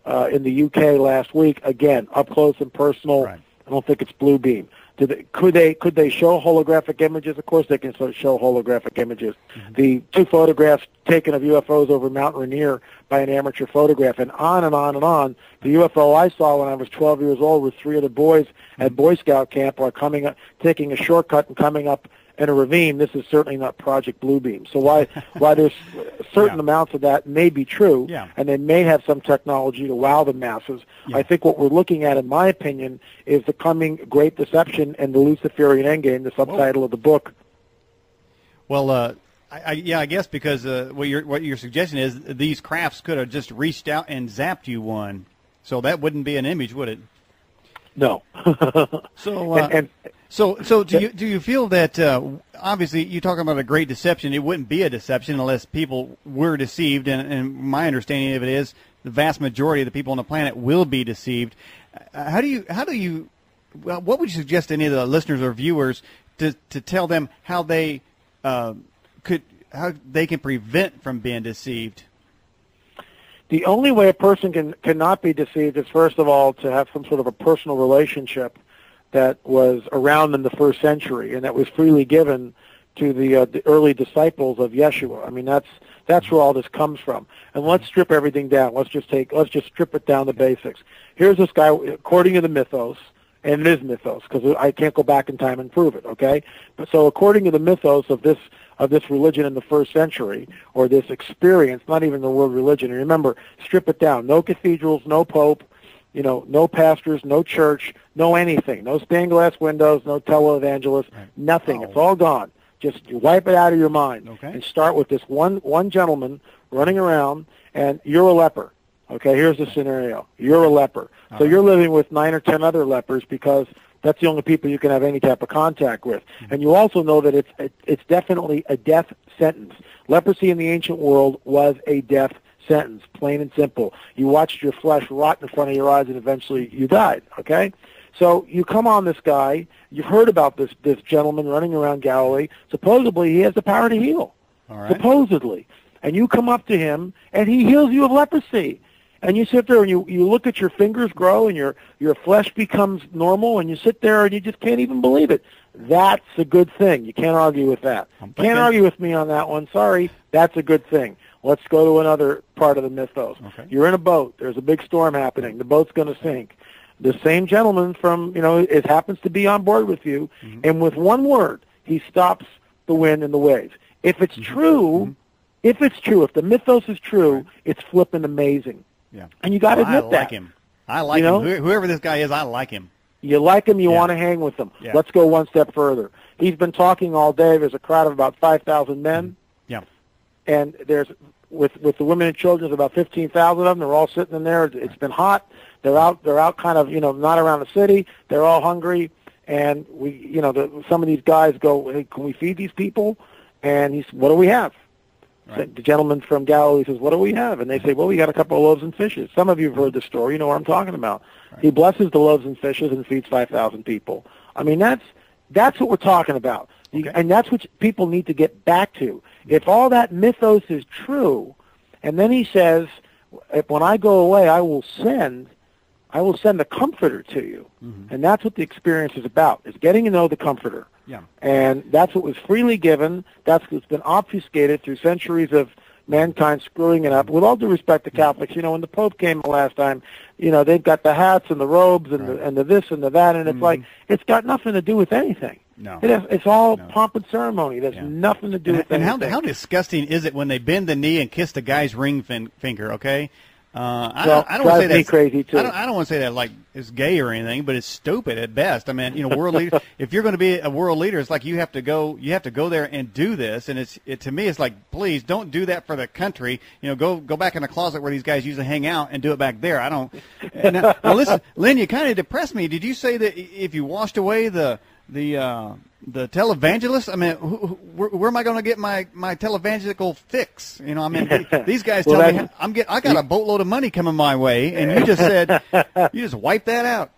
in the UK last week. Again, up close and personal. Right. I don't think it's Blue Beam. Could they show holographic images? Of course they can show holographic images. Mm-hmm. The 2 photographs taken of UFOs over Mount Rainier by an amateur photograph, and on and on and on. The UFO I saw when I was 12 years old with 3 other boys at Boy Scout camp are taking a shortcut and coming up in a ravine. This is certainly not Project Bluebeam. So why there's certain amounts of that may be true, and they may have some technology to wow the masses. I think what we're looking at, in my opinion, is the coming Great Deception and the Luciferian Endgame, the subtitle of the book. Well, I guess because what your suggestion is, these crafts could have just reached out and zapped you one, so that wouldn't be an image, would it? No. So do you feel that obviously you're talking about a great deception? It wouldn't be a deception unless people were deceived, and my understanding of it is the vast majority of the people on the planet will be deceived. What would you suggest to any of the listeners or viewers to tell them how they can prevent from being deceived? The only way a person cannot be deceived is, first of all, to have some sort of a personal relationship that was around in the 1st century and that was freely given to the early disciples of Yeshua. I mean, that's where all this comes from. And let's strip everything down. Let's just strip it down to basics. Here's this guy, according to the mythos, and it is mythos because I can't go back in time and prove it. Okay, but so according to the mythos of this religion in the 1st century, or this experience, not even the word religion. And remember, strip it down. No cathedrals, no pope, no pastors, no church, no anything. No stained glass windows, no televangelists, nothing. It's all gone. Just wipe it out of your mind and start with this one gentleman running around, and you're a leper. Okay, here's the scenario. You're a leper. So you're living with 9 or 10 other lepers because that's the only people you can have any type of contact with. And you also know that it's definitely a death sentence. Leprosy in the ancient world was a death sentence, plain and simple. You watched your flesh rot in front of your eyes, and eventually you died, okay? So you come on this guy. You've heard about this gentleman running around Galilee. Supposedly he has the power to heal, supposedly. And you come up to him, and he heals you of leprosy. And you sit there and you look at your fingers grow and your flesh becomes normal, and you sit there and you just can't even believe it. That's a good thing. You can't argue with that. Can't argue with me on that one. Sorry. That's a good thing. Let's go to another part of the mythos. Okay. You're in a boat. There's a big storm happening. The boat's going to sink. The same gentleman from, it happens to be on board with you, and with one word, he stops the wind and the waves. If it's true, if the mythos is true, it's flipping amazing. Yeah. And you got to admit that. I like him. I like him. Whoever this guy is, I like him. You like him, you want to hang with him. Yeah. Let's go one step further. He's been talking all day. There's a crowd of about 5,000 men. Yeah. And there's with the women and children, there's about 15,000 of them. They're all sitting in there. It's been hot. They're out kind of, not around the city. They're all hungry. And some of these guys go, hey, can we feed these people? And he's, what do we have? Right. The gentleman from Galilee says, what do we have? And they say, well, we got a couple of loaves and fishes. Some of you have heard the story. You know what I'm talking about. Right. He blesses the loaves and fishes and feeds 5,000 people. I mean, that's what we're talking about. Okay. And that's what people need to get back to. If all that mythos is true, and then he says, when I go away, I will send the Comforter to you. Mm-hmm. And that's what the experience is about, is getting to know the Comforter. Yeah. And that's what was freely given. That's what's been obfuscated through centuries of mankind screwing it up. With all due respect to Catholics, when the Pope came the last time, they've got the hats and the robes and the this and the that, and it's like, it's got nothing to do with anything. No. It's all pomp and ceremony. There's nothing to do with anything. And how disgusting is it when they bend the knee and kiss the guy's ring finger, okay? I don't want to say that crazy too. I don't want to say that like it's gay or anything, but it's stupid at best. I mean, world leader. If you're going to be a world leader, it's like you have to go there and do this. And to me, it's like, please don't do that for the country. Go back in the closet where these guys usually hang out and do it back there. I don't. Now listen, Lynn, you kind of depressed me. Did you say that if you washed away the televangelist? I mean, where am I going to get my televangelical fix? These guys tell me I got a boatload of money coming my way, and you just said you just wiped that out.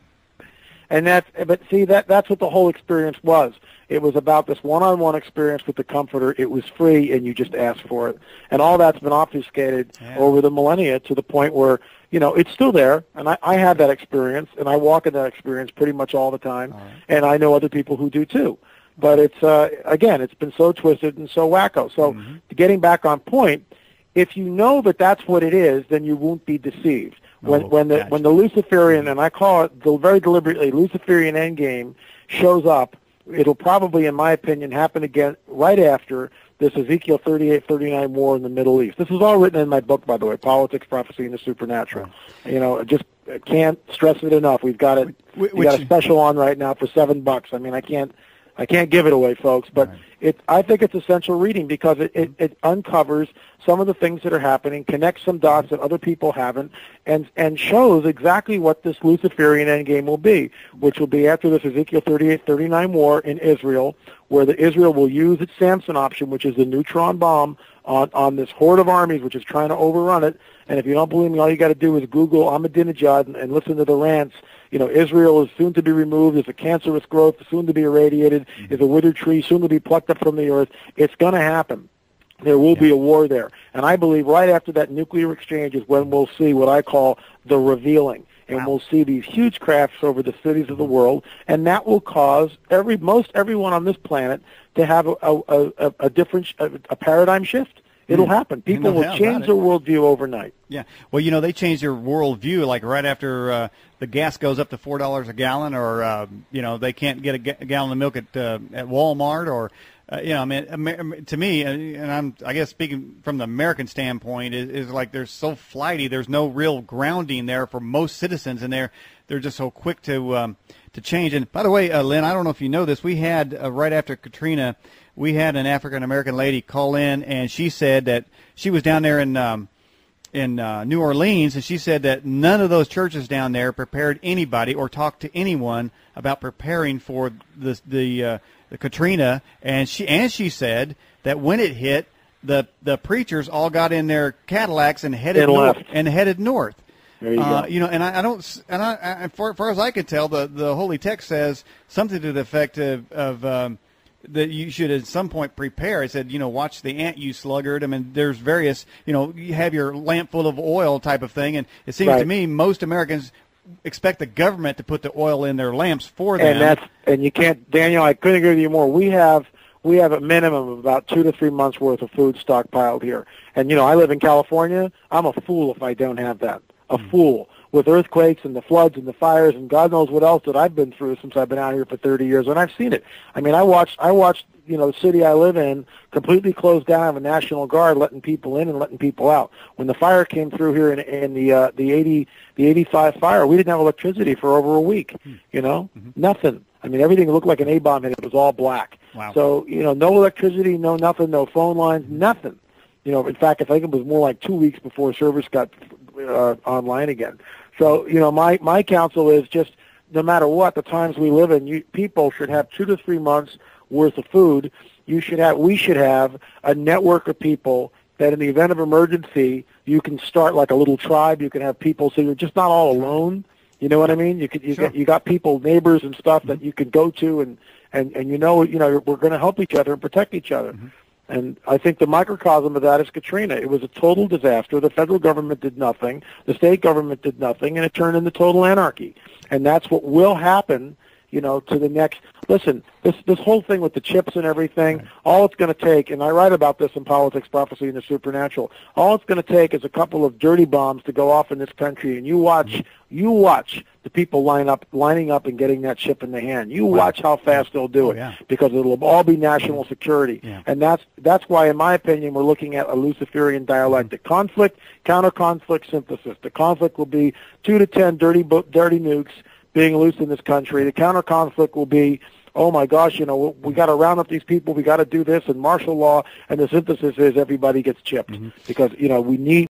And that's what the whole experience was. It was about this one-on-one experience with the Comforter. It was free, and you just asked for it. And all that's been obfuscated over the millennia to the point where it's still there, and I have that experience, and I walk in that experience pretty much all the time, All right. and I know other people who do too. But it's, again, it's been so twisted and so wacko. So getting back on point, if you know that that's what it is, then you won't be deceived. When the Luciferian, and I call it very deliberately, Luciferian endgame shows up, it'll probably, in my opinion, happen again right after this Ezekiel 38-39 war in the Middle East. This is all written in my book, by the way, Politics, Prophecy, and the Supernatural. Right. Just can't stress it enough. We've got it. We got a special on right now for $7. I mean, I can't give it away, folks, but I think it's essential reading because it uncovers some of the things that are happening, connects some dots that other people haven't, and shows exactly what this Luciferian endgame will be, which will be after this Ezekiel 38-39 war in Israel, where Israel will use its Samson option, which is the neutron bomb, on this horde of armies, which is trying to overrun it. And if you don't believe me, all you got to do is Google Ahmadinejad and listen to the rants. Israel is soon to be removed, is a cancerous growth, soon to be irradiated, is a withered tree, soon to be plucked up from the earth. It's going to happen. There will be a war there. And I believe right after that nuclear exchange is when we'll see what I call the revealing. And we'll see these huge crafts over the cities of the world, and that will cause most everyone on this planet to have a different paradigm shift. It'll happen. People will change their worldview overnight. Yeah. Well, they change their worldview like right after the gas goes up to $4 a gallon, or they can't get a gallon of milk at Walmart, or to me, and I guess speaking from the American standpoint, is like they're so flighty. There's no real grounding there for most citizens, and they're just so quick to change. And by the way, Lynn, I don't know if you know this, we had right after Katrina, we had an African American lady call in, and she said that she was down there in New Orleans, and she said that none of those churches down there prepared anybody or talked to anyone about preparing for the Katrina, and she said that when it hit, the preachers all got in their Cadillacs and headed north. There you go. And as far as I can tell, the Holy Text says something to the effect of that you should at some point prepare. It said, watch the ant, you sluggard. I mean, there's various, you have your lamp full of oil type of thing, and it seems to me most Americans expect the government to put the oil in their lamps for them. And you can't, Daniel, I couldn't agree with you more. We have a minimum of about 2 to 3 months worth of food stockpiled here. And I live in California. I'm a fool if I don't have that. A fool. With earthquakes and the floods and the fires and God knows what else that I've been through since I've been out here for 30 years, and I've seen it. I mean, I watched the city I live in completely closed down, have a National Guard letting people in and letting people out. When the fire came through here in the 85 fire, we didn't have electricity for over a week. Nothing. I mean, everything looked like an A-bomb hit. It was all black. Wow. So, no electricity, no nothing, no phone lines, nothing. In fact, I think it was more like 2 weeks before service got online again. So, my counsel is just no matter what, the times we live in, people should have 2 to 3 months worth of food. We should have a network of people that in the event of emergency, you can start like a little tribe. You can have people so you're just not all alone. You know what I mean? You got people, neighbors and stuff that you can go to and we're going to help each other and protect each other. And I think the microcosm of that is Katrina. It was a total disaster. The federal government did nothing. The state government did nothing, and it turned into total anarchy. And that's what will happen, to the next. Listen, this whole thing with the chips and everything, all it's going to take, and I write about this in Politics, Prophecy, and the Supernatural, all it's going to take is a couple of dirty bombs to go off in this country, and you watch the people lining up and getting that chip in the hand. You watch how fast they'll do it, because it'll all be national security. And that's why, in my opinion, we're looking at a Luciferian dialectic. Conflict, counter-conflict, synthesis. The conflict will be 2 to 10 dirty nukes being loose in this country. The counter-conflict will be, oh my gosh, we got to round up these people, we got to do this, and martial law, and the synthesis is everybody gets chipped because, we need